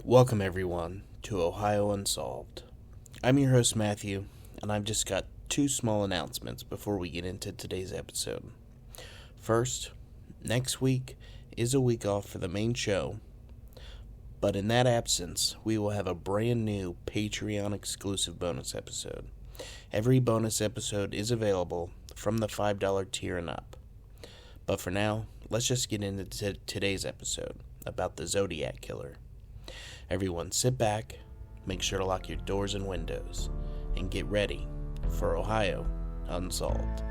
Welcome everyone to Ohio Unsolved. I'm your host Matthew, and I've just got two small announcements before we get into today's episode. First, next week is a week off for the main show, but in that absence, we will have a brand new Patreon exclusive bonus episode. Every bonus episode is available from the $5 tier and up. But for now, let's just get into today's episode about the Zodiac Killer. Everyone sit back, make sure to lock your doors and windows, and get ready for Ohio Unsolved.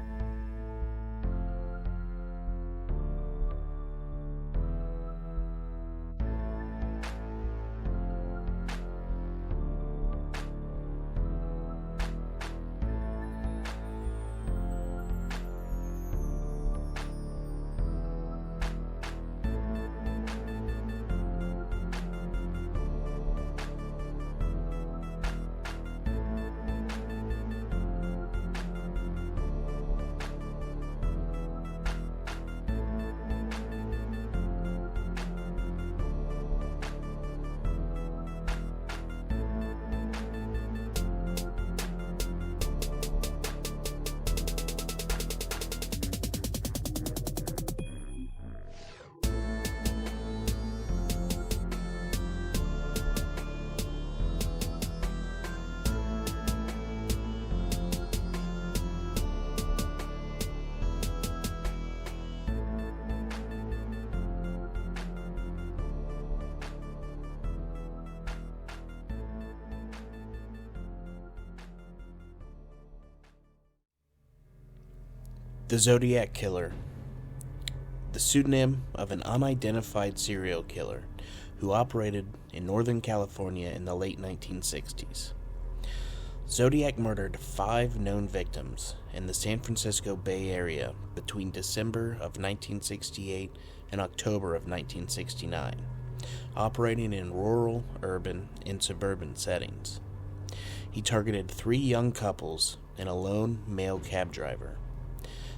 The Zodiac Killer, the pseudonym of an unidentified serial killer who operated in Northern California in the late 1960s. Zodiac murdered 5 known victims in the San Francisco Bay Area between December of 1968 and October of 1969, operating in rural, urban, and suburban settings. He targeted 3 young couples and a lone male cab driver.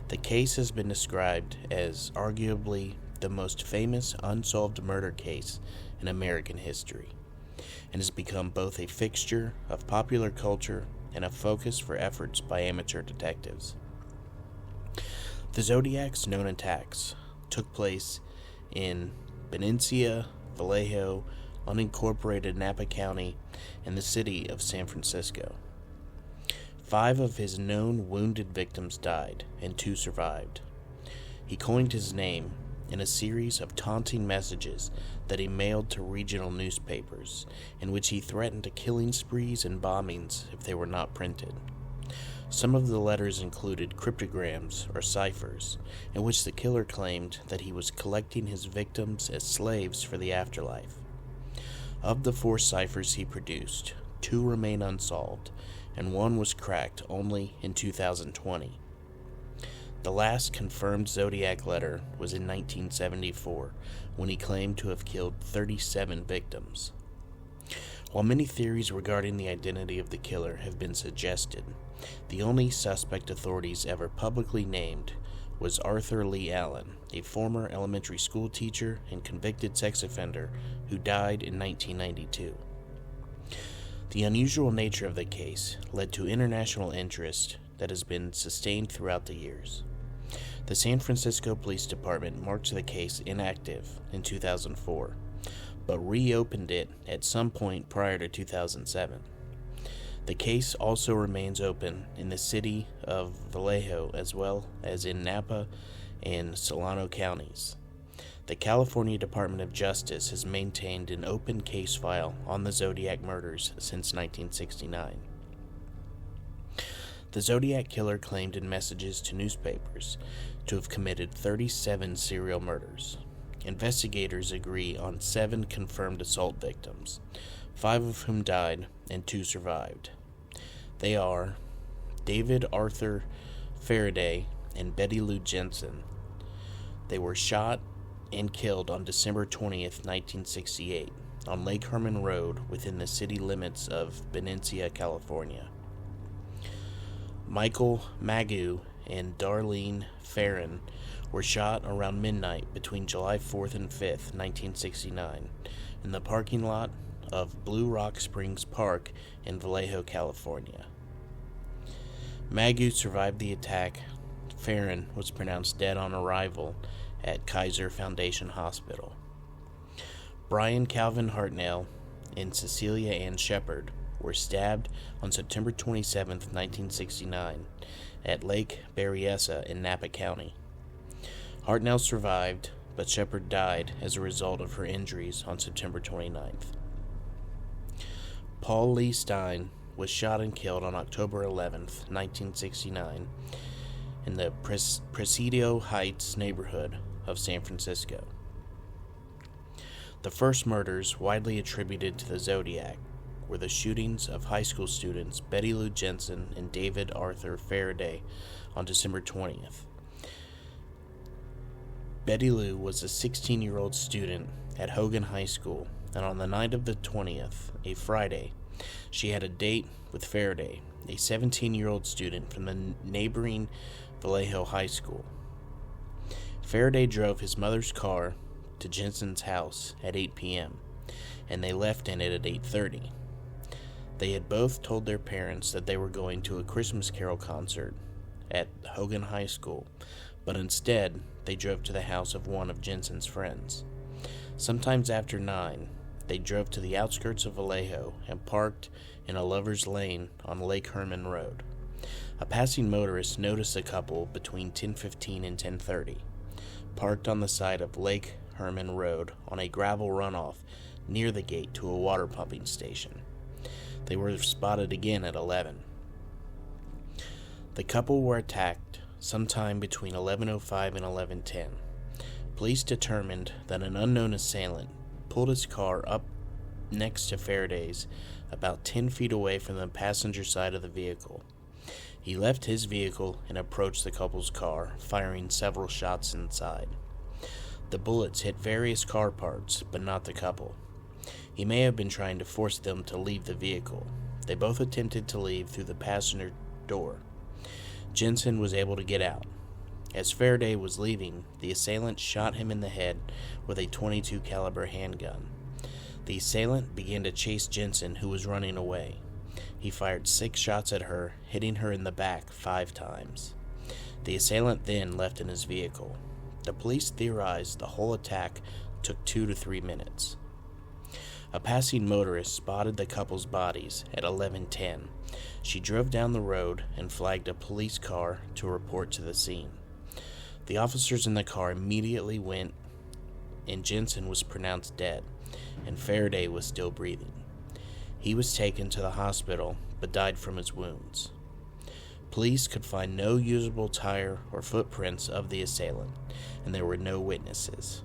The case has been described as arguably the most famous unsolved murder case in American history, and has become both a fixture of popular culture and a focus for efforts by amateur detectives. The Zodiac's known attacks took place in Benicia, Vallejo, unincorporated Napa County, and the city of San Francisco. 5 of his known wounded victims died, and 2 survived. He coined his name in a series of taunting messages that he mailed to regional newspapers, in which he threatened killing sprees and bombings if they were not printed. Some of the letters included cryptograms or ciphers, in which the killer claimed that he was collecting his victims as slaves for the afterlife. Of the 4 ciphers he produced, 2 remain unsolved, and 1 was cracked only in 2020. The last confirmed Zodiac letter was in 1974, when he claimed to have killed 37 victims. While many theories regarding the identity of the killer have been suggested, the only suspect authorities ever publicly named was Arthur Lee Allen, a former elementary school teacher and convicted sex offender who died in 1992. The unusual nature of the case led to international interest that has been sustained throughout the years. The San Francisco Police Department marked the case inactive in 2004, but reopened it at some point prior to 2007. The case also remains open in the city of Vallejo as well as in Napa and Solano counties. The California Department of Justice has maintained an open case file on the Zodiac murders since 1969. The Zodiac Killer claimed in messages to newspapers to have committed 37 serial murders. Investigators agree on 7 confirmed assault victims, 5 of whom died and 2 survived. They are David Arthur Faraday and Betty Lou Jensen. They were shot and killed on December 20th, 1968, on Lake Herman Road within the city limits of Benicia, California. Michael Magoo and Darlene Farron were shot around midnight between July 4th and 5th, 1969, in the parking lot of Blue Rock Springs Park in Vallejo, California. Magoo survived the attack. Farron was pronounced dead on arrival at Kaiser Foundation Hospital. Brian Calvin Hartnell and Cecilia Ann Shepard were stabbed on September 27, 1969, at Lake Berryessa in Napa County. Hartnell survived, but Shepard died as a result of her injuries on September 29th. Paul Lee Stein was shot and killed on October 11, 1969, in the Presidio Heights neighborhood of San Francisco. The first murders, widely attributed to the Zodiac, were the shootings of high school students Betty Lou Jensen and David Arthur Faraday on December 20th. Betty Lou was a 16-year-old student at Hogan High School, and on the night of the 20th, a Friday, she had a date with Faraday, a 17-year-old student from the neighboring Vallejo High School. Faraday drove his mother's car to Jensen's house at 8 p.m., and they left in it at 8:30. They had both told their parents that they were going to a Christmas Carol concert at Hogan High School, but instead they drove to the house of one of Jensen's friends. Sometimes after 9, they drove to the outskirts of Vallejo and parked in a lover's lane on Lake Herman Road. A passing motorist noticed the couple between 10:15 and 10:30, parked on the side of Lake Herman Road on a gravel runoff near the gate to a water pumping station. They were spotted again at 11. The couple were attacked sometime between 11:05 and 11:10. Police determined that an unknown assailant pulled his car up next to Faraday's about 10 feet away from the passenger side of the vehicle. He left his vehicle and approached the couple's car, firing several shots inside. The bullets hit various car parts, but not the couple. He may have been trying to force them to leave the vehicle. They both attempted to leave through the passenger door. Jensen was able to get out. As Faraday was leaving, the assailant shot him in the head with a .22 caliber handgun. The assailant began to chase Jensen, who was running away. He fired 6 shots at her, hitting her in the back 5 times. The assailant then left in his vehicle. The police theorized the whole attack took 2 to 3 minutes. A passing motorist spotted the couple's bodies at 11:10. She drove down the road and flagged a police car to report to the scene. The officers in the car immediately went, and Jensen was pronounced dead, and Faraday was still breathing. He was taken to the hospital, but died from his wounds. Police could find no usable tire or footprints of the assailant, and there were no witnesses.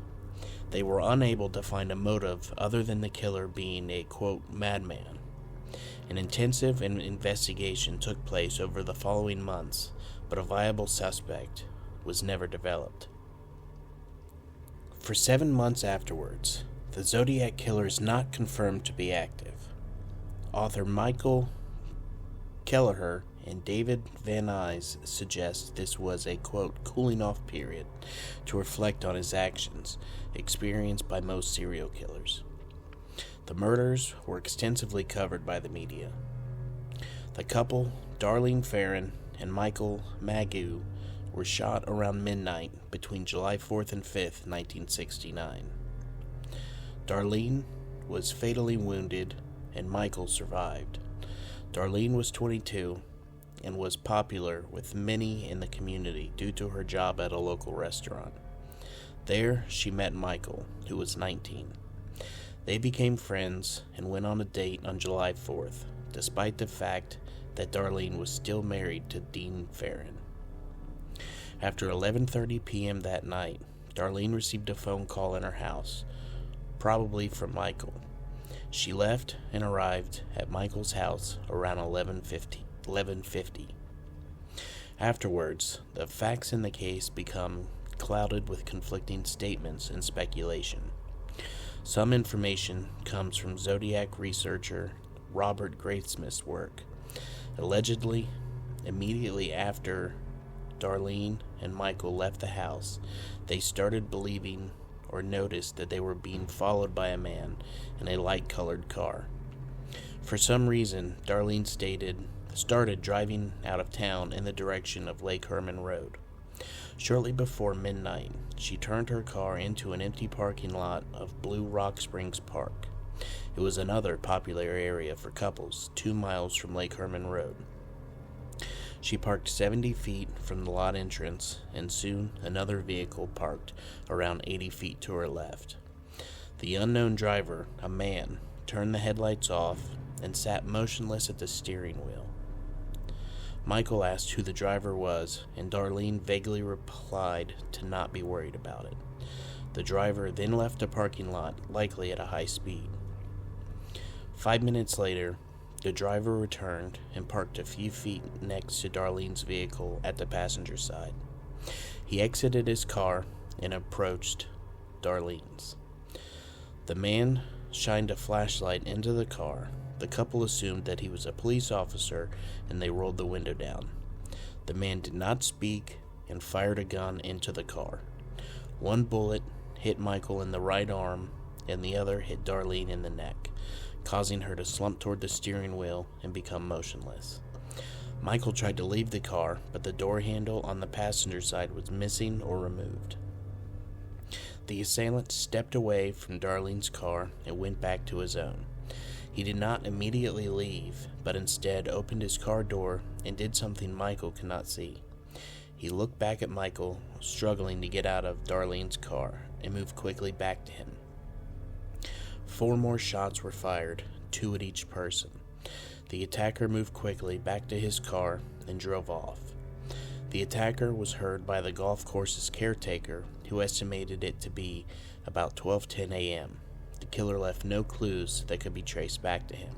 They were unable to find a motive other than the killer being a, quote, madman. An intensive investigation took place over the following months, but a viable suspect was never developed. For 7 months afterwards, the Zodiac Killer is not confirmed to be active. Author Michael Kelleher and David Van Nuys suggest this was a, quote, cooling-off period to reflect on his actions, experienced by most serial killers. The murders were extensively covered by the media. The couple, Darlene Farron and Michael Magoo, were shot around midnight between July 4th and 5th, 1969. Darlene was fatally wounded, and Michael survived. Darlene was 22 and was popular with many in the community due to her job at a local restaurant. There, she met Michael, who was 19. They became friends and went on a date on July 4th, despite the fact that Darlene was still married to Dean Farron. After 11:30 p.m. that night, Darlene received a phone call in her house, probably from Michael. She left and arrived at Michael's house around 11:50. Afterwards, the facts in the case become clouded with conflicting statements and speculation. Some information comes from Zodiac researcher Robert Graysmith's work. Allegedly, immediately after Darlene and Michael left the house, they started believing or noticed that they were being followed by a man in a light-colored car. For some reason, Darlene started driving out of town in the direction of Lake Herman Road. Shortly before midnight, she turned her car into an empty parking lot of Blue Rock Springs Park. It was another popular area for couples 2 miles from Lake Herman Road. She parked 70 feet from the lot entrance, and soon another vehicle parked around 80 feet to her left. The unknown driver, a man, turned the headlights off and sat motionless at the steering wheel. Michael asked who the driver was, and Darlene vaguely replied to not be worried about it. The driver then left the parking lot, likely at a high speed. 5 minutes later, the driver returned and parked a few feet next to Darlene's vehicle at the passenger side. He exited his car and approached Darlene's. The man shined a flashlight into the car. The couple assumed that he was a police officer, and they rolled the window down. The man did not speak and fired a gun into the car. One bullet hit Michael in the right arm, and the other hit Darlene in the neck, causing her to slump toward the steering wheel and become motionless. Michael tried to leave the car, but the door handle on the passenger side was missing or removed. The assailant stepped away from Darlene's car and went back to his own. He did not immediately leave, but instead opened his car door and did something Michael could not see. He looked back at Michael, struggling to get out of Darlene's car, and moved quickly back to him. 4 more shots were fired, 2 at each person. The attacker moved quickly back to his car and drove off. The attacker was heard by the golf course's caretaker, who estimated it to be about 12:10 a.m. The killer left no clues that could be traced back to him.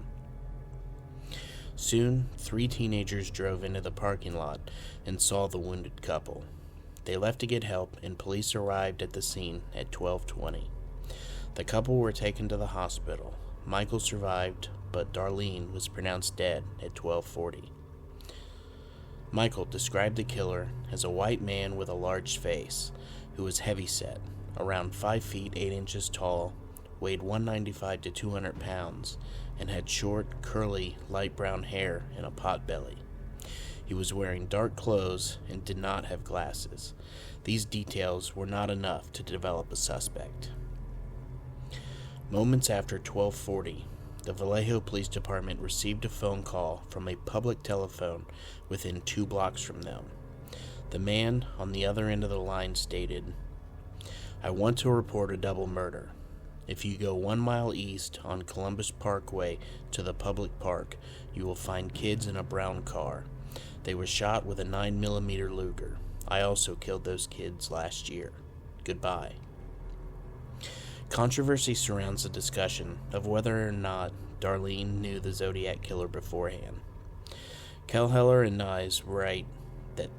Soon, 3 teenagers drove into the parking lot and saw the wounded couple. They left to get help, and police arrived at the scene at 12:20. The couple were taken to the hospital. Michael survived, but Darlene was pronounced dead at 12:40. Michael described the killer as a white man with a large face, who was heavyset, around 5 feet 8 inches tall, weighed 195 to 200 pounds, and had short, curly, light brown hair and a pot belly. He was wearing dark clothes and did not have glasses. These details were not enough to develop a suspect. Moments after 12:40, the Vallejo Police Department received a phone call from a public telephone within 2 blocks from them. The man on the other end of the line stated, "I want to report a double murder. If you go 1 mile east on Columbus Parkway to the public park, you will find kids in a brown car. They were shot with a 9mm Luger. I also killed those kids last year. Goodbye." Controversy surrounds the discussion of whether or not Darlene knew the Zodiac Killer beforehand. Kelleher and Nyes write that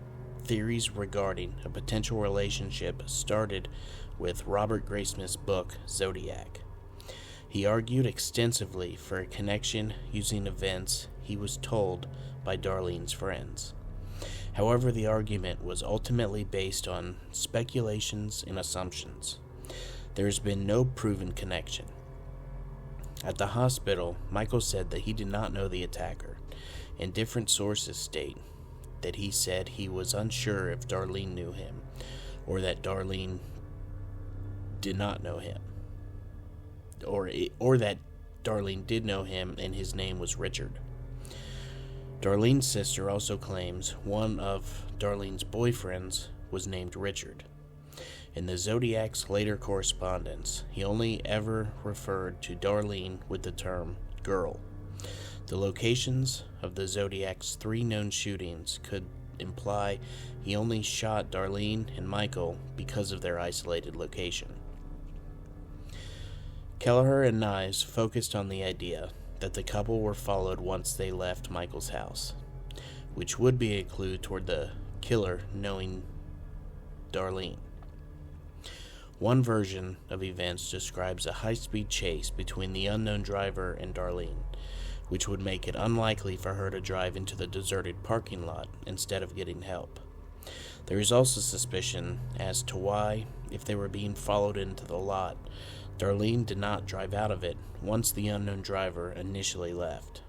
theories regarding a potential relationship started with Robert Graysmith's book, Zodiac. He argued extensively for a connection using events he was told by Darlene's friends. However, the argument was ultimately based on speculations and assumptions. There has been no proven connection. At the hospital, Michael said that he did not know the attacker, and different sources state that he said he was unsure if Darlene knew him, or that Darlene did not know him, or that Darlene did know him and his name was Richard. Darlene's sister also claims one of Darlene's boyfriends was named Richard. In the Zodiac's later correspondence, he only ever referred to Darlene with the term girl. The locations of the Zodiac's 3 known shootings could imply he only shot Darlene and Michael because of their isolated location. Kelleher and Nyes focused on the idea that the couple were followed once they left Michael's house, which would be a clue toward the killer knowing Darlene. One version of events describes a high-speed chase between the unknown driver and Darlene, which would make it unlikely for her to drive into the deserted parking lot instead of getting help. There is also suspicion as to why, if they were being followed into the lot, Darlene did not drive out of it once the unknown driver initially left.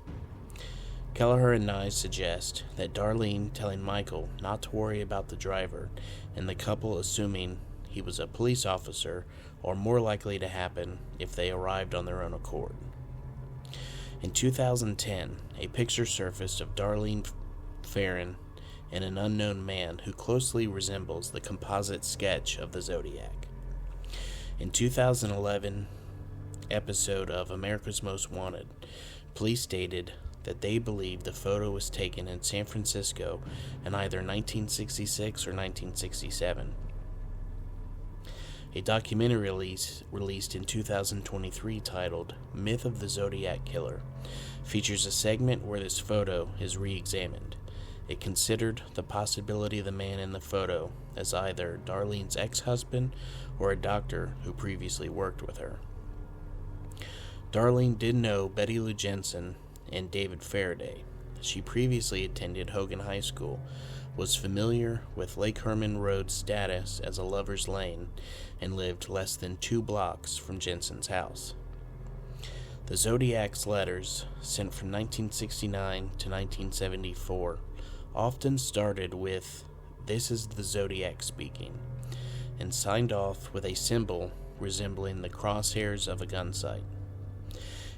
Kelleher and Nye suggest that Darlene telling Michael not to worry about the driver and the couple assuming he was a police officer are more likely to happen if they arrived on their own accord. In 2010, a picture surfaced of Darlene Ferrin and an unknown man who closely resembles the composite sketch of the Zodiac. In 2011 episode of America's Most Wanted, police stated that they believe the photo was taken in San Francisco in either 1966 or 1967. A documentary released in 2023 titled Myth of the Zodiac Killer features a segment where this photo is re-examined. It considered the possibility of the man in the photo as either Darlene's ex-husband or a doctor who previously worked with her. Darlene did know Betty Lou Jensen and David Faraday. She previously attended Hogan High School, was familiar with Lake Herman Road's status as a lover's lane, and lived less than 2 blocks from Jensen's house. The Zodiac's letters, sent from 1969 to 1974, often started with, "This is the Zodiac speaking," and signed off with a symbol resembling the crosshairs of a gun sight.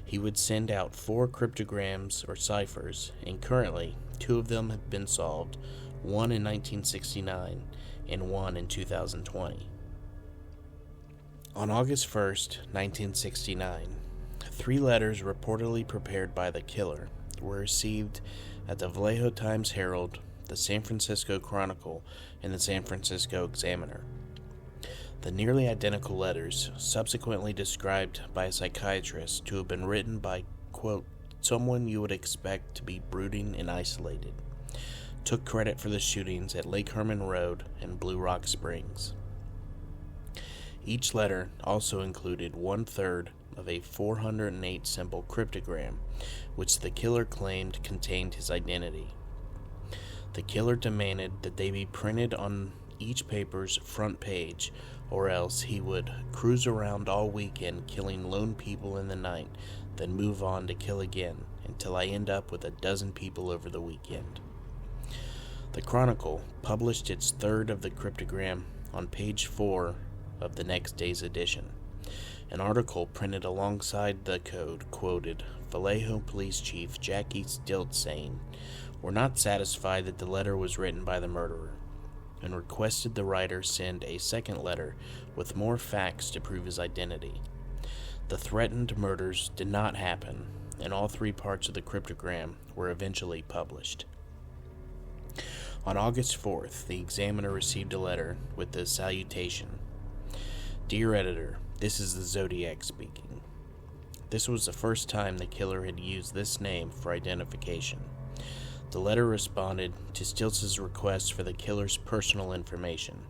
He would send out 4 cryptograms or ciphers, and currently 2 of them have been solved, one in 1969 and one in 2020. On August 1st, 1969, 3 letters reportedly prepared by the killer were received at the Vallejo Times-Herald, the San Francisco Chronicle, and the San Francisco Examiner. The nearly identical letters, subsequently described by a psychiatrist to have been written by, quote, "someone you would expect to be brooding and isolated," took credit for the shootings at Lake Herman Road and Blue Rock Springs. Each letter also included 1/3 of a 408 symbol cryptogram, which the killer claimed contained his identity. The killer demanded that they be printed on each paper's front page, or else he would cruise around all weekend killing lone people in the night, then move on to kill again until I end up with 12 people over the weekend. The Chronicle published its 1/3 of the cryptogram on page 4 of the next day's edition. An article printed alongside the code quoted Vallejo Police Chief Jackie Stilt saying, "We're not satisfied that the letter was written by the murderer," and requested the writer send a second letter with more facts to prove his identity. The threatened murders did not happen, and all 3 parts of the cryptogram were eventually published. On August 4th, the Examiner received a letter with the salutation, "Dear Editor, this is the Zodiac speaking." This was the first time the killer had used this name for identification. The letter responded to Stiltz's request for the killer's personal information.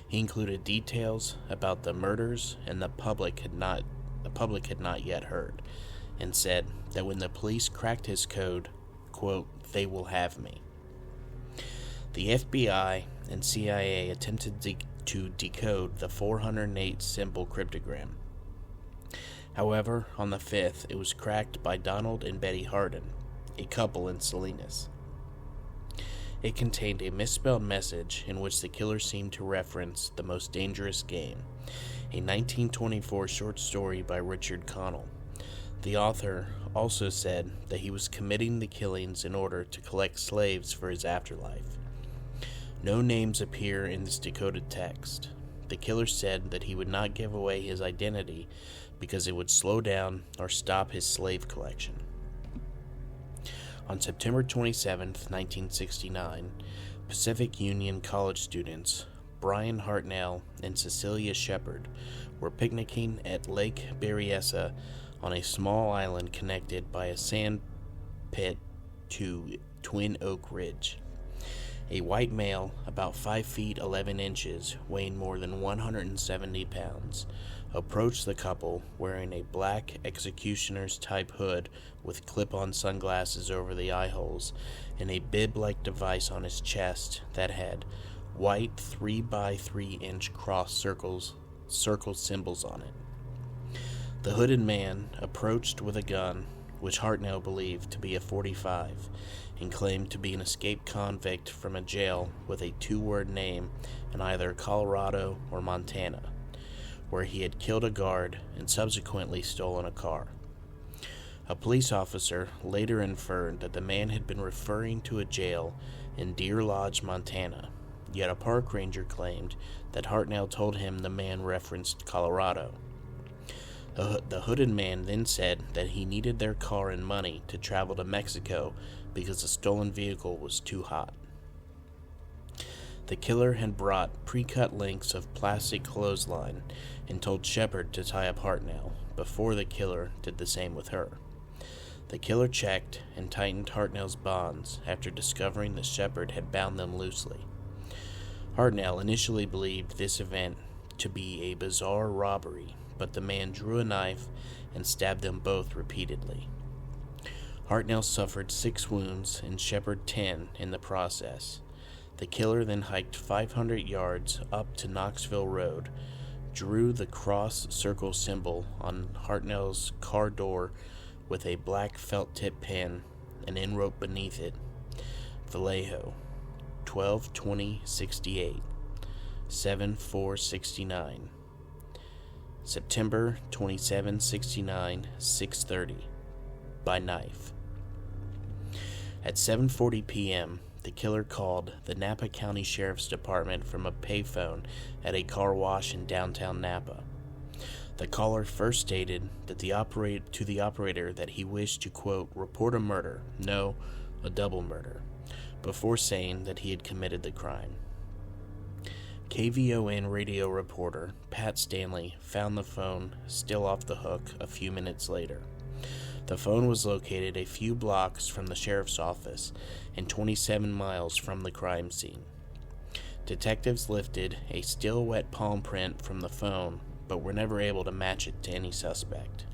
He included details about the murders and the public had not yet heard, and said that when the police cracked his code, quote, "they will have me." The FBI and CIA attempted to decode the 408 symbol cryptogram. However, on the 5th, it was cracked by Donald and Betty Hardin, a couple in Salinas. It contained a misspelled message in which the killer seemed to reference The Most Dangerous Game, a 1924 short story by Richard Connell. The author also said that he was committing the killings in order to collect slaves for his afterlife. No names appear in this decoded text. The killer said that he would not give away his identity because it would slow down or stop his slave collection. On September 27, 1969, Pacific Union College students Brian Hartnell and Cecilia Shepard were picnicking at Lake Berryessa on a small island connected by a sand pit to Twin Oak Ridge. A white male, about 5 feet 11 inches, weighing more than 170 pounds, approached the couple wearing a black executioner's type hood with clip-on sunglasses over the eye holes and a bib-like device on his chest that had white 3x3-inch cross circle symbols on it. The hooded man approached with a gun, which Hartnell believed to be a .45, and claimed to be an escaped convict from a jail with a two-word name in either Colorado or Montana, where he had killed a guard and subsequently stolen a car. A police officer later inferred that the man had been referring to a jail in Deer Lodge, Montana, yet a park ranger claimed that Hartnell told him the man referenced Colorado. The hooded man then said that he needed their car and money to travel to Mexico because the stolen vehicle was too hot. The killer had brought pre-cut lengths of plastic clothesline and told Shepard to tie up Hartnell before the killer did the same with her. The killer checked and tightened Hartnell's bonds after discovering that Shepard had bound them loosely. Hartnell initially believed this event to be a bizarre robbery, but the man drew a knife and stabbed them both repeatedly. Hartnell suffered 6 wounds and Shepard 10 in the process. The killer then hiked 500 yards up to Knoxville Road, drew the cross circle symbol on Hartnell's car door with a black felt tip pen, and then wrote beneath it, Vallejo, 12/20/68, 7/4/69, September 27/69, 6:30, by knife. At 7:40 p.m., the killer called the Napa County Sheriff's Department from a payphone at a car wash in downtown Napa. The caller first stated that to the operator that he wished to, quote, report a murder, no, a double murder, before saying that he had committed the crime. KVON radio reporter Pat Stanley found the phone still off the hook a few minutes later. The phone was located a few blocks from the sheriff's office and 27 miles from the crime scene. Detectives lifted a still wet palm print from the phone, but were never able to match it to any suspect.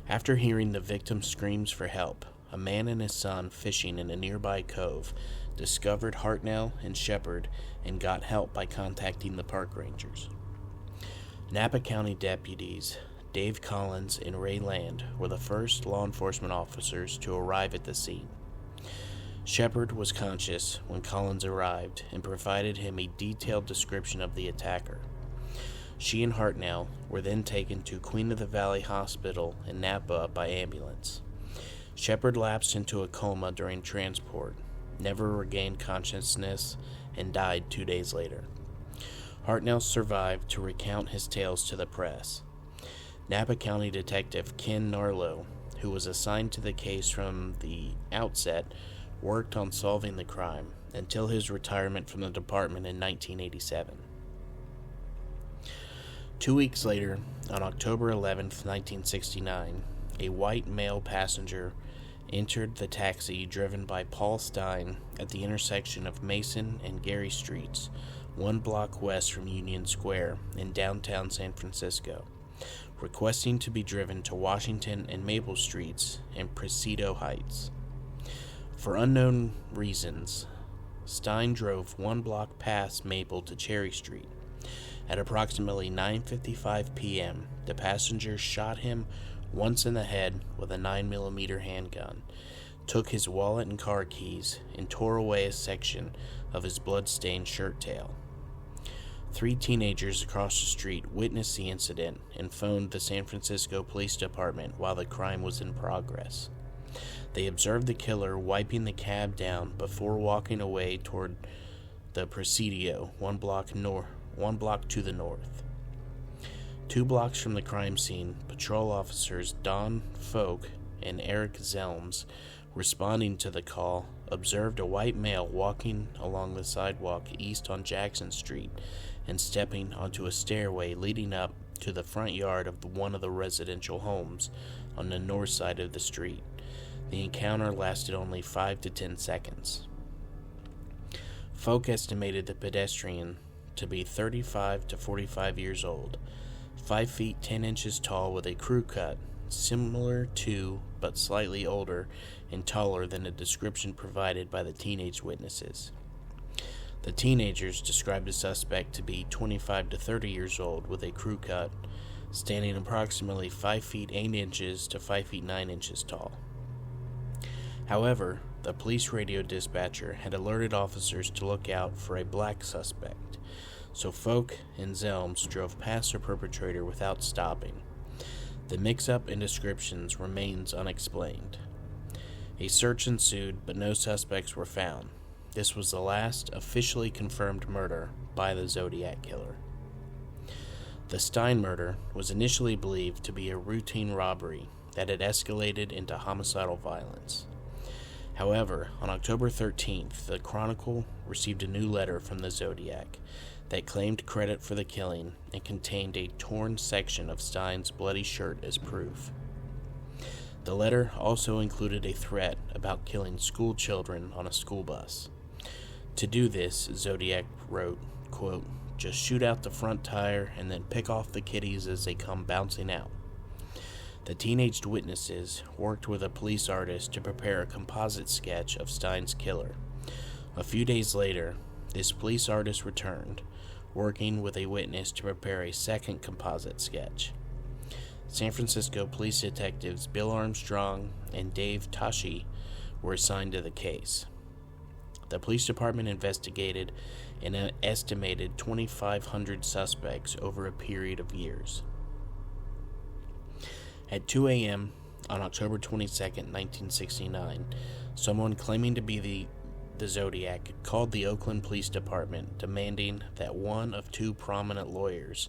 After hearing the victim's screams for help, a man and his son fishing in a nearby cove discovered Hartnell and Shepard and got help by contacting the park rangers. Napa County deputies Dave Collins and Ray Land were the first law enforcement officers to arrive at the scene. Shepard was conscious when Collins arrived and provided him a detailed description of the attacker. She and Hartnell were then taken to Queen of the Valley Hospital in Napa by ambulance. Shepard lapsed into a coma during transport, never regained consciousness, and died 2 days later. Hartnell survived to recount his tales to the press. Napa County Detective Ken Narlow, who was assigned to the case from the outset, worked on solving the crime until his retirement from the department in 1987. 2 weeks later, on October 11, 1969, a white male passenger entered the taxi driven by Paul Stein at the intersection of Mason and Gary Streets, 1 block west from Union Square in downtown San Francisco, requesting to be driven to Washington and Maple Streets in Presidio Heights. For unknown reasons, Stein drove 1 block past Maple to Cherry Street. At approximately 9:55 p.m., the passenger shot him once in the head with a 9mm handgun, took his wallet and car keys, and tore away a section of his blood-stained shirt tail. 3 teenagers across the street witnessed the incident and phoned the San Francisco Police Department while the crime was in progress. They observed the killer wiping the cab down before walking away toward the Presidio, 1 block to the north. 2 blocks from the crime scene, patrol officers Don Folk and Eric Zelms, responding to the call, observed a white male walking along the sidewalk east on Jackson Street and stepping onto a stairway leading up to the front yard of one of the residential homes on the north side of the street. The encounter lasted only 5 to 10 seconds. Folk estimated the pedestrian to be 35 to 45 years old, 5 feet 10 inches tall with a crew cut, similar to but slightly older and taller than the description provided by the teenage witnesses. The teenagers described the suspect to be 25 to 30 years old with a crew cut, standing approximately 5 feet 8 inches to 5 feet 9 inches tall. However, the police radio dispatcher had alerted officers to look out for a black suspect, so Folk and Zelms drove past the perpetrator without stopping. The mix-up in descriptions remains unexplained. A search ensued, but no suspects were found. This was the last officially confirmed murder by the Zodiac Killer. The Stein murder was initially believed to be a routine robbery that had escalated into homicidal violence. However, on October 13th, the Chronicle received a new letter from the Zodiac that claimed credit for the killing and contained a torn section of Stein's bloody shirt as proof. The letter also included a threat about killing school children on a school bus. To do this, Zodiac wrote, quote, "Just shoot out the front tire and then pick off the kiddies as they come bouncing out." The teenaged witnesses worked with a police artist to prepare a composite sketch of Stein's killer. A few days later, this police artist returned, working with a witness to prepare a second composite sketch. San Francisco police detectives Bill Armstrong and Dave Tashi were assigned to the case. The police department investigated an estimated 2,500 suspects over a period of years. At 2 a.m. on October 22, 1969, someone claiming to be the Zodiac called the Oakland Police Department demanding that one of two prominent lawyers,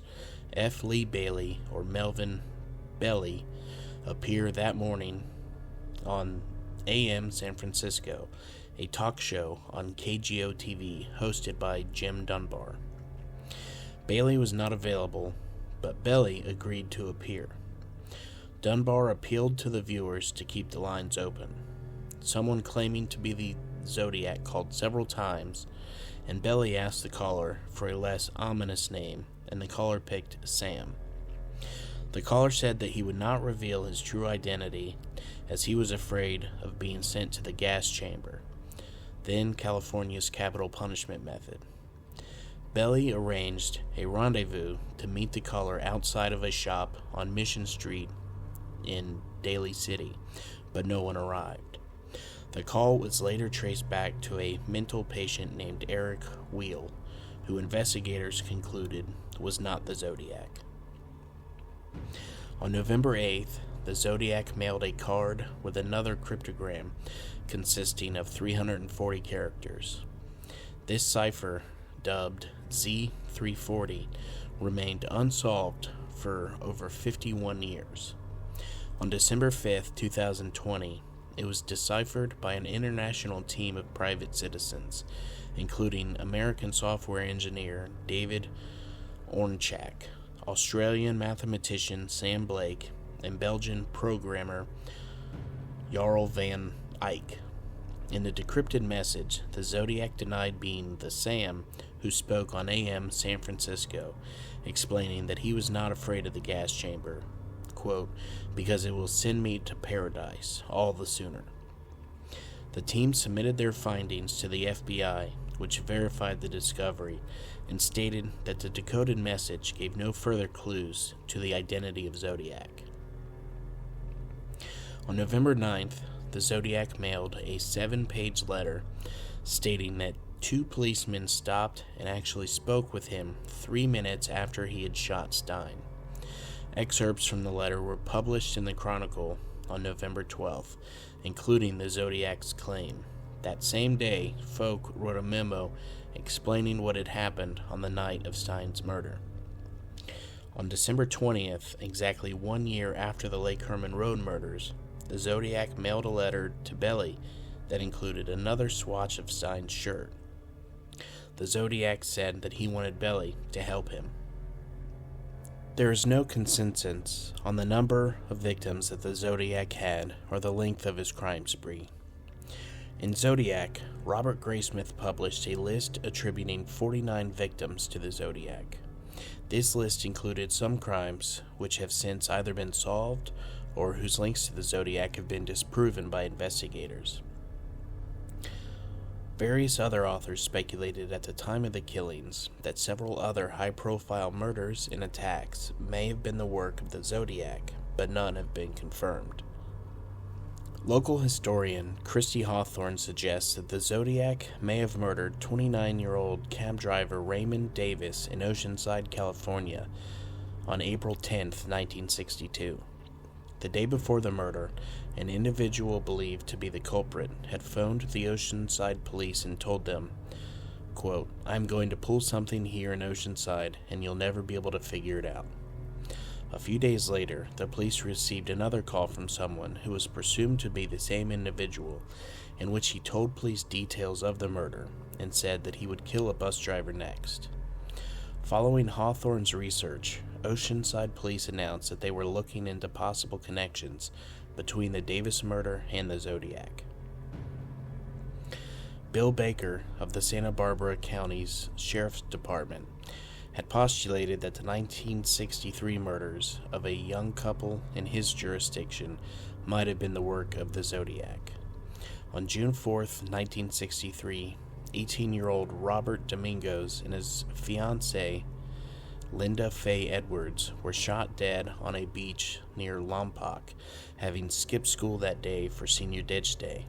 F. Lee Bailey or Melvin Belly, appear that morning on AM San Francisco, a talk show on KGO TV hosted by Jim Dunbar. Bailey was not available, but Belly agreed to appear. Dunbar appealed to the viewers to keep the lines open. Someone claiming to be the Zodiac called several times, and Belly asked the caller for a less ominous name, and the caller picked Sam. The caller said that he would not reveal his true identity as he was afraid of being sent to the gas chamber, then California's capital punishment method. Belly arranged a rendezvous to meet the caller outside of a shop on Mission Street in Daly City, but no one arrived. The call was later traced back to a mental patient named Eric Wheel, who investigators concluded was not the Zodiac. On November 8th, the Zodiac mailed a card with another cryptogram consisting of 340 characters. This cipher, dubbed Z340, remained unsolved for over 51 years. On December 5th, 2020, it was deciphered by an international team of private citizens, including American software engineer David Ornchak, Australian mathematician Sam Blake, and Belgian programmer Jarl van Eyck. In the decrypted message, the Zodiac denied being the Sam who spoke on AM San Francisco, explaining that he was not afraid of the gas chamber, quote, "because it will send me to paradise all the sooner." The team submitted their findings to the FBI, which verified the discovery and stated that the decoded message gave no further clues to the identity of Zodiac. On November 9th, the Zodiac mailed a 7-page letter stating that 2 policemen stopped and actually spoke with him 3 minutes after he had shot Stein. Excerpts from the letter were published in the Chronicle on November 12th, including the Zodiac's claim. That same day, Folk wrote a memo explaining what had happened on the night of Stein's murder. On December 20th, exactly 1 year after the Lake Herman Road murders, the Zodiac mailed a letter to Belly that included another swatch of Stein's shirt. The Zodiac said that he wanted Belly to help him. There is no consensus on the number of victims that the Zodiac had or the length of his crime spree. In Zodiac, Robert Graysmith published a list attributing 49 victims to the Zodiac. This list included some crimes which have since either been solved or whose links to the Zodiac have been disproven by investigators. Various other authors speculated at the time of the killings that several other high-profile murders and attacks may have been the work of the Zodiac, but none have been confirmed. Local historian Christy Hawthorne suggests that the Zodiac may have murdered 29-year-old cab driver Raymond Davis in Oceanside, California, on April 10, 1962. The day before the murder, an individual believed to be the culprit had phoned the Oceanside police and told them, quote, "I'm going to pull something here in Oceanside and you'll never be able to figure it out." A few days later, the police received another call from someone who was presumed to be the same individual, in which he told police details of the murder and said that he would kill a bus driver next. Following Hawthorne's research, Oceanside police announced that they were looking into possible connections between the Davis murder and the Zodiac. Bill Baker of the Santa Barbara County's Sheriff's Department had postulated that the 1963 murders of a young couple in his jurisdiction might have been the work of the Zodiac. On June 4th, 1963, 18-year-old Robert Domingos and his fiancée, Linda Faye Edwards, were shot dead on a beach near Lompoc, having skipped school that day for Senior Ditch Day.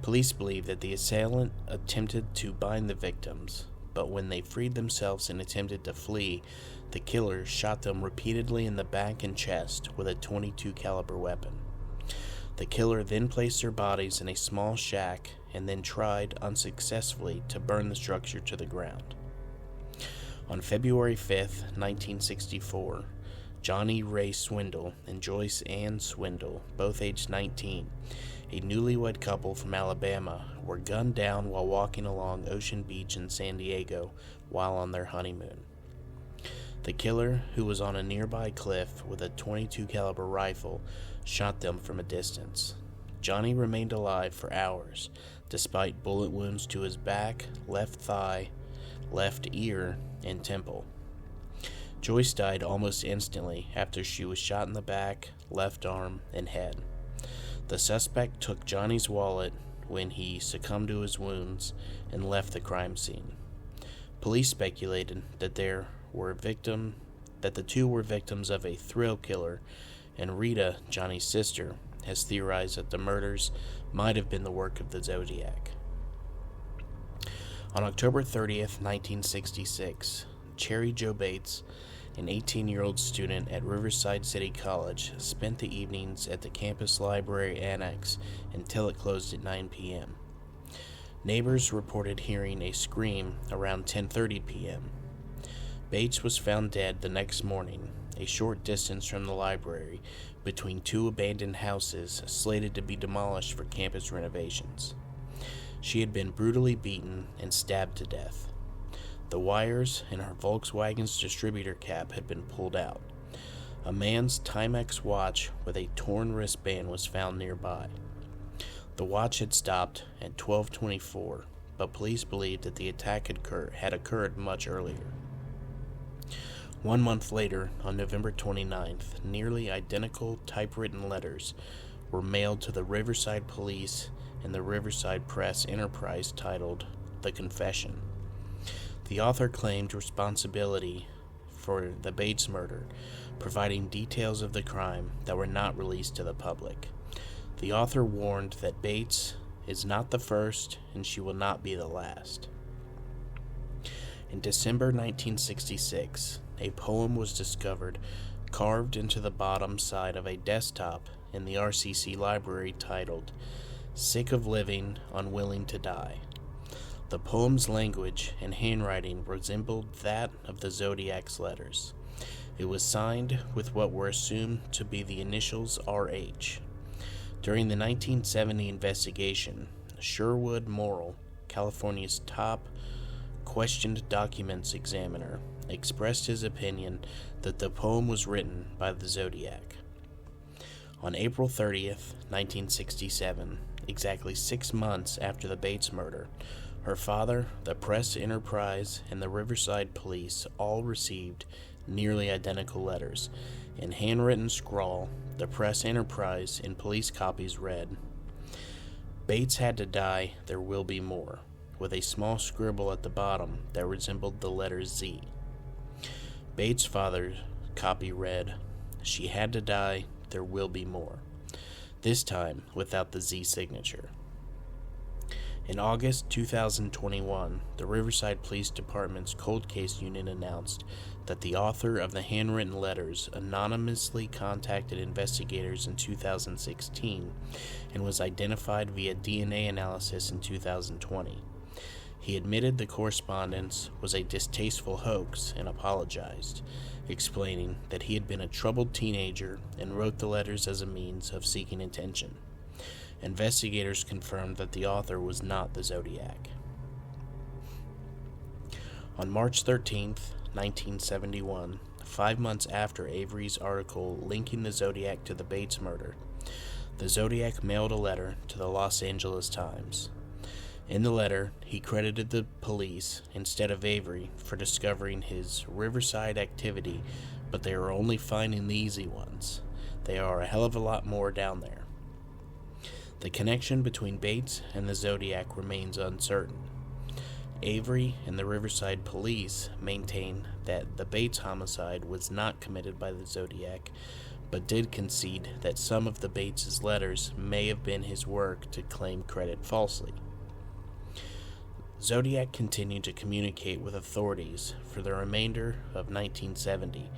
Police believe that the assailant attempted to bind the victims, but when they freed themselves and attempted to flee, the killer shot them repeatedly in the back and chest with a .22 caliber weapon. The killer then placed their bodies in a small shack and then tried unsuccessfully to burn the structure to the ground. On February 5th, 1964, Johnny Ray Swindle and Joyce Ann Swindle, both aged 19, a newlywed couple from Alabama, were gunned down while walking along Ocean Beach in San Diego while on their honeymoon. The killer, who was on a nearby cliff with a .22 caliber rifle, shot them from a distance. Johnny remained alive for hours, despite bullet wounds to his back, left thigh, left ear, and temple. Joyce died almost instantly after she was shot in the back, left arm, and head. The suspect took Johnny's wallet when he succumbed to his wounds and left the crime scene. Police speculated that the two were victims of a thrill killer, and Rita, Johnny's sister, has theorized that the murders might have been the work of the Zodiac. On October 30th, 1966, Cherry Jo Bates, an 18-year-old student at Riverside City College, spent the evenings at the campus library annex until it closed at 9 p.m. Neighbors reported hearing a scream around 10:30 p.m. Bates was found dead the next morning, a short distance from the library, between two abandoned houses slated to be demolished for campus renovations. She had been brutally beaten and stabbed to death. The wires in her Volkswagen's distributor cap had been pulled out. A man's Timex watch with a torn wristband was found nearby. The watch had stopped at 12:24, but police believed that the attack had occurred much earlier. 1 month later, on November 29th, nearly identical typewritten letters were mailed to the Riverside Police and the Riverside Press Enterprise titled The Confession. The author claimed responsibility for the Bates murder, providing details of the crime that were not released to the public. The author warned that Bates is not the first and she will not be the last. In December 1966, a poem was discovered carved into the bottom side of a desktop in the RCC library titled "Sick of Living, Unwilling to Die." The poem's language and handwriting resembled that of the Zodiac's letters. It was signed with what were assumed to be the initials RH. During the 1970 investigation, Sherwood Morrill, California's top questioned documents examiner, expressed his opinion that the poem was written by the Zodiac. On April 30th, 1967, exactly 6 months after the Bates murder, her father, the Press Enterprise, and the Riverside Police all received nearly identical letters. In handwritten scrawl, the Press Enterprise and police copies read, Bates had to die, there will be more, with a small scribble at the bottom that resembled the letter Z. Bates' father's copy read, she had to die, there will be more, this time without the Z signature. In August 2021, the Riverside Police Department's Cold Case Unit announced that the author of the handwritten letters anonymously contacted investigators in 2016 and was identified via DNA analysis in 2020. He admitted the correspondence was a distasteful hoax and apologized, explaining that he had been a troubled teenager and wrote the letters as a means of seeking attention. Investigators confirmed that the author was not the Zodiac. On March 13, 1971, 5 months after Avery's article linking the Zodiac to the Bates murder, the Zodiac mailed a letter to the Los Angeles Times. In the letter, he credited the police instead of Avery for discovering his Riverside activity, but they are only finding the easy ones. There are a hell of a lot more down there. The connection between Bates and the Zodiac remains uncertain. Avery and the Riverside police maintain that the Bates homicide was not committed by the Zodiac, but did concede that some of the Bates' letters may have been his work to claim credit falsely. Zodiac continued to communicate with authorities for the remainder of 1970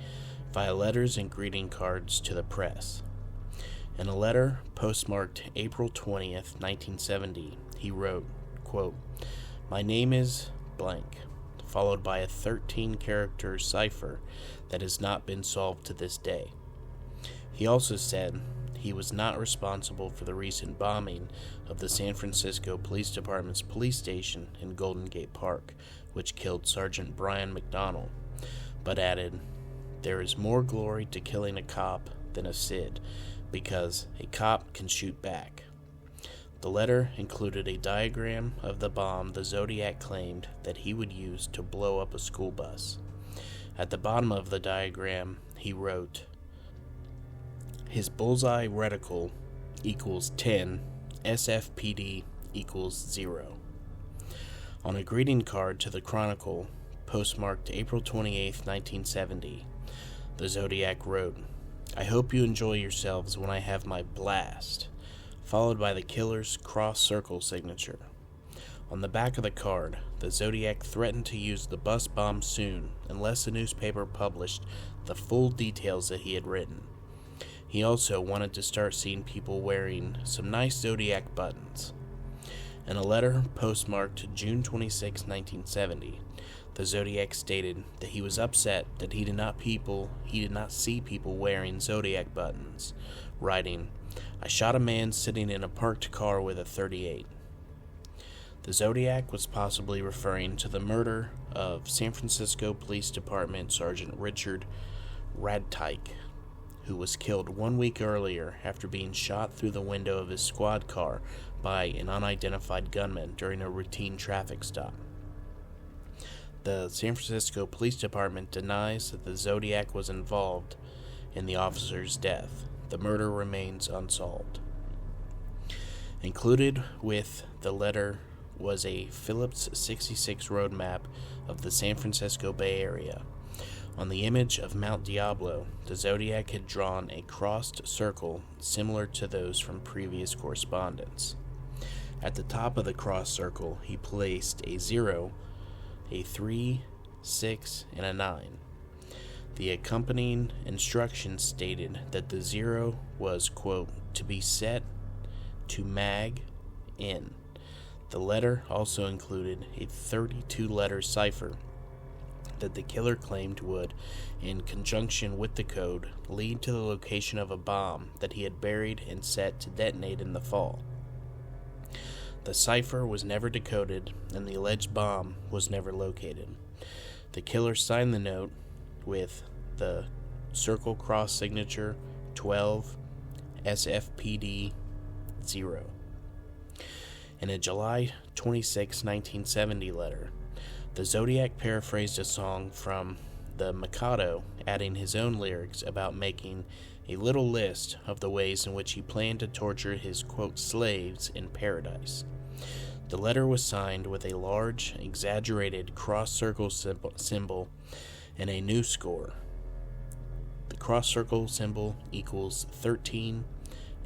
via letters and greeting cards to the press. In a letter postmarked April 20th, 1970, he wrote, quote, "My name is blank," followed by a 13-character cipher that has not been solved to this day. He also said he was not responsible for the recent bombing of the San Francisco Police Department's police station in Golden Gate Park, which killed Sergeant Brian McDonnell, but added, "There is more glory to killing a cop than a SID, because a cop can shoot back." The letter included a diagram of the bomb the Zodiac claimed that he would use to blow up a school bus. At the bottom of the diagram, he wrote, "His bullseye reticle equals 10, SFPD equals 0. On a greeting card to the Chronicle, postmarked April 28, 1970, the Zodiac wrote, "I hope you enjoy yourselves when I have my blast," followed by the killer's cross-circle signature. On the back of the card, the Zodiac threatened to use the bus bomb soon unless the newspaper published the full details that he had written. He also wanted to start seeing people wearing some nice Zodiac buttons. In a letter postmarked June 26, 1970, the Zodiac stated that he was upset that he did not see people wearing Zodiac buttons, writing, "I shot a man sitting in a parked car with a .38. The Zodiac was possibly referring to the murder of San Francisco Police Department Sergeant Richard Radtike, who was killed 1 week earlier after being shot through the window of his squad car by an unidentified gunman during a routine traffic stop. The San Francisco Police Department denies that the Zodiac was involved in the officer's death. The murder remains unsolved. Included with the letter was a Phillips 66 road map of the San Francisco Bay Area. On the image of Mount Diablo, the Zodiac had drawn a crossed circle similar to those from previous correspondence. At the top of the cross circle, he placed a 0, a 3, 6, and a 9. The accompanying instructions stated that the 0 was, quote, "to be set to mag in." The letter also included a 32-letter cipher that the killer claimed would, in conjunction with the code, lead to the location of a bomb that he had buried and set to detonate in the fall. The cipher was never decoded, and the alleged bomb was never located. The killer signed the note with the circle cross signature 12 SFPD 0. In a July 26, 1970 letter, the Zodiac paraphrased a song from The Mikado, adding his own lyrics about making a little list of the ways in which he planned to torture his, quote, slaves in paradise. The letter was signed with a large, exaggerated cross-circle symbol and a new score. The cross-circle symbol equals 13,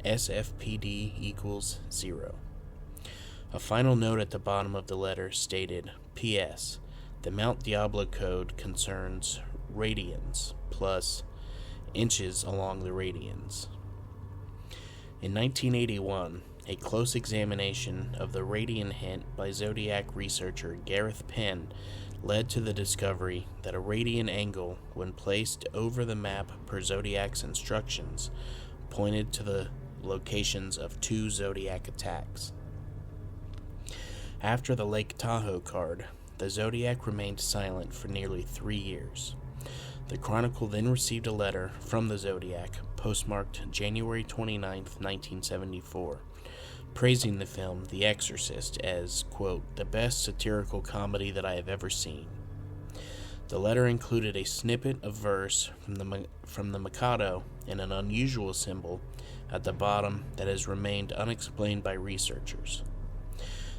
SFPD equals 0. A final note at the bottom of the letter stated, P.S. The Mount Diablo code concerns radians plus inches along the radians. In 1981, a close examination of the radian hint by Zodiac researcher Gareth Penn led to the discovery that a radian angle, when placed over the map per Zodiac's instructions, pointed to the locations of 2 Zodiac attacks. After the Lake Tahoe card, the Zodiac remained silent for nearly 3 years. The Chronicle then received a letter from the Zodiac, postmarked January 29, 1974, praising the film The Exorcist as, quote, the best satirical comedy that I have ever seen. The letter included a snippet of verse from the Mikado and an unusual symbol at the bottom that has remained unexplained by researchers.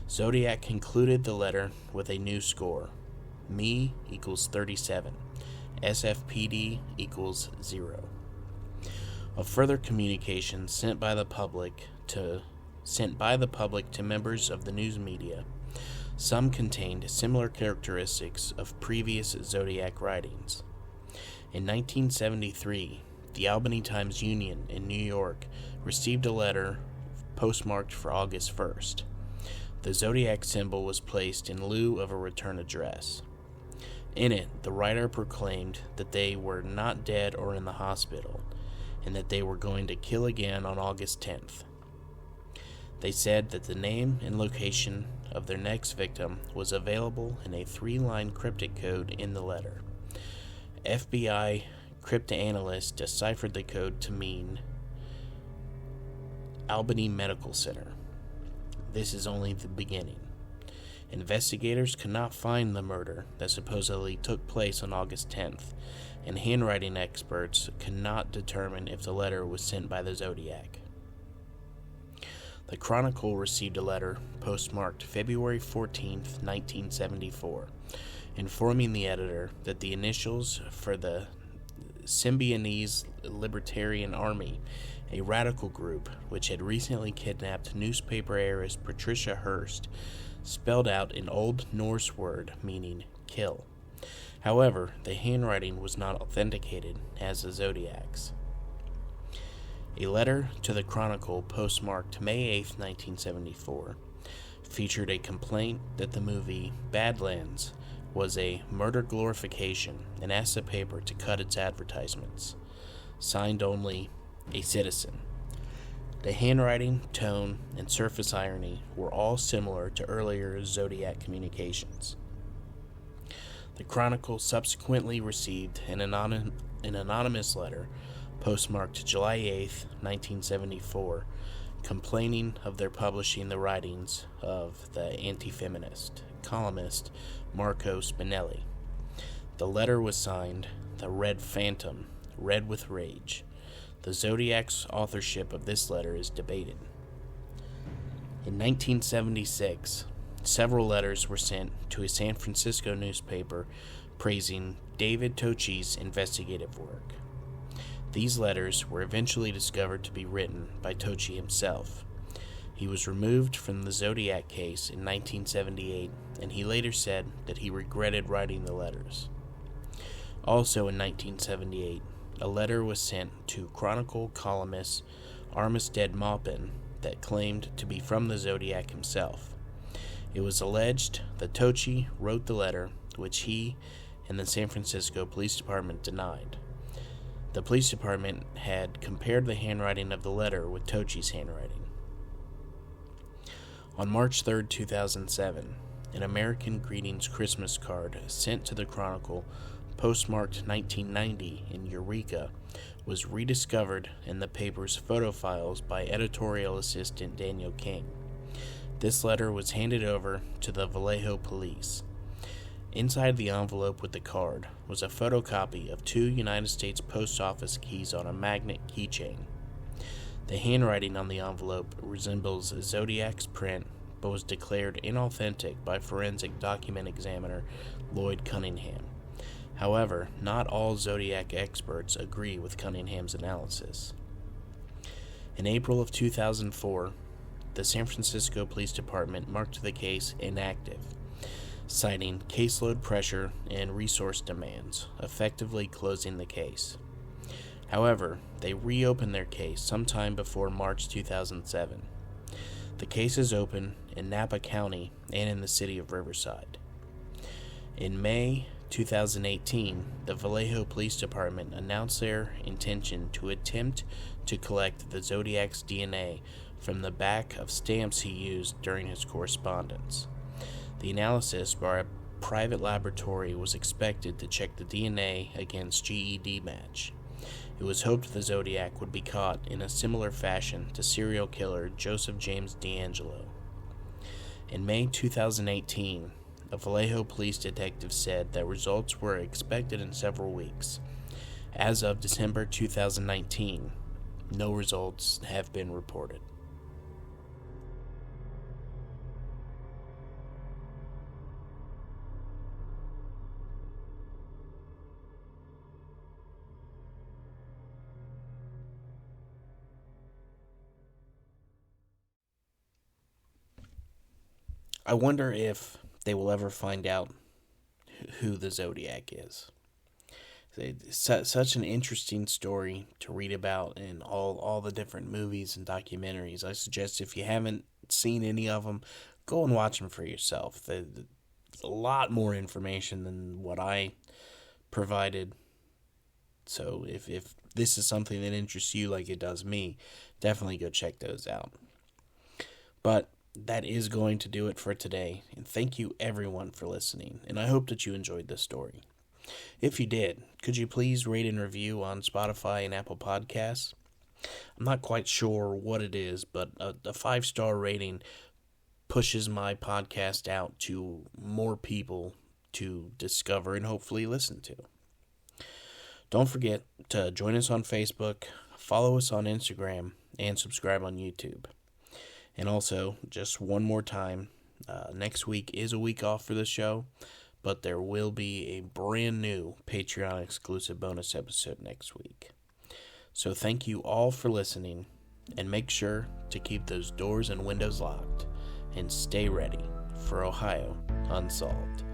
Zodiac concluded the letter with a new score. Me equals 37. SFPD equals 0. Of further communications sent by the public to members of the news media, some contained similar characteristics of previous Zodiac writings. In 1973, the Albany Times-Union in New York received a letter postmarked for August 1st. The Zodiac symbol was placed in lieu of a return address. In it, the writer proclaimed that they were not dead or in the hospital, and that they were going to kill again on August 10th. They said that the name and location of their next victim was available in a 3-line cryptic code in the letter. FBI cryptanalysts deciphered the code to mean Albany Medical Center. This is only the beginning. Investigators could not find the murder that supposedly took place on August 10th, and handwriting experts could not determine if the letter was sent by the Zodiac. The Chronicle received a letter postmarked February 14th, 1974, informing the editor that the initials for the Symbionese Libertarian Army, a radical group which had recently kidnapped newspaper heiress Patricia Hearst, spelled out an Old Norse word meaning kill. However, the handwriting was not authenticated as the Zodiac's. A letter to the Chronicle postmarked May 8, 1974, featured a complaint that the movie Badlands was a murder glorification and asked the paper to cut its advertisements. Signed only, a citizen. The handwriting, tone, and surface irony were all similar to earlier Zodiac communications. The Chronicle subsequently received an anonymous letter postmarked July 8, 1974, complaining of their publishing the writings of the anti-feminist columnist Marco Spinelli. The letter was signed The Red Phantom, Red with Rage. The Zodiac's authorship of this letter is debated. In 1976, several letters were sent to a San Francisco newspaper praising David Tocci's investigative work. These letters were eventually discovered to be written by Tocci himself. He was removed from the Zodiac case in 1978, and he later said that he regretted writing the letters. Also in 1978, a letter was sent to Chronicle columnist Armistead Maupin that claimed to be from the Zodiac himself. It was alleged that Tocci wrote the letter, which he and the San Francisco Police Department denied. The police department had compared the handwriting of the letter with Tocci's handwriting. On March 3, 2007, an American Greetings Christmas card sent to the Chronicle postmarked 1990 in Eureka was rediscovered in the paper's photo files by editorial assistant Daniel King. This letter was handed over to the Vallejo police. Inside the envelope with the card was a photocopy of 2 United States Post Office keys on a magnet keychain. The handwriting on the envelope resembles Zodiac's print, but was declared inauthentic by forensic document examiner Lloyd Cunningham. However, not all Zodiac experts agree with Cunningham's analysis. In April of 2004, the San Francisco Police Department marked the case inactive, citing caseload pressure and resource demands, effectively closing the case. However, they reopened their case sometime before March 2007. The case is open in Napa County and in the city of Riverside. In May 2018, the Vallejo Police Department announced their intention to attempt to collect the Zodiac's DNA from the back of stamps he used during his correspondence. The analysis by a private laboratory was expected to check the DNA against GED match. It was hoped the Zodiac would be caught in a similar fashion to serial killer Joseph James D'Angelo. In May 2018, a Vallejo police detective said that results were expected in several weeks. As of December 2019, no results have been reported. I wonder if they will ever find out who the Zodiac is. It's such an interesting story to read about in all the different movies and documentaries. I suggest if you haven't seen any of them, go and watch them for yourself. There's a lot more information than what I provided. So if this is something that interests you like it does me, definitely go check those out. But that is going to do it for today, and thank you everyone for listening, and I hope that you enjoyed this story. If you did, could you please rate and review on Spotify and Apple Podcasts? I'm not quite sure what it is, but a 5-star rating pushes my podcast out to more people to discover and hopefully listen to. Don't forget to join us on Facebook, follow us on Instagram, and subscribe on YouTube. And also, just one more time, next week is a week off for the show, but there will be a brand new Patreon exclusive bonus episode next week. So thank you all for listening, and make sure to keep those doors and windows locked, and stay ready for Ohio Unsolved.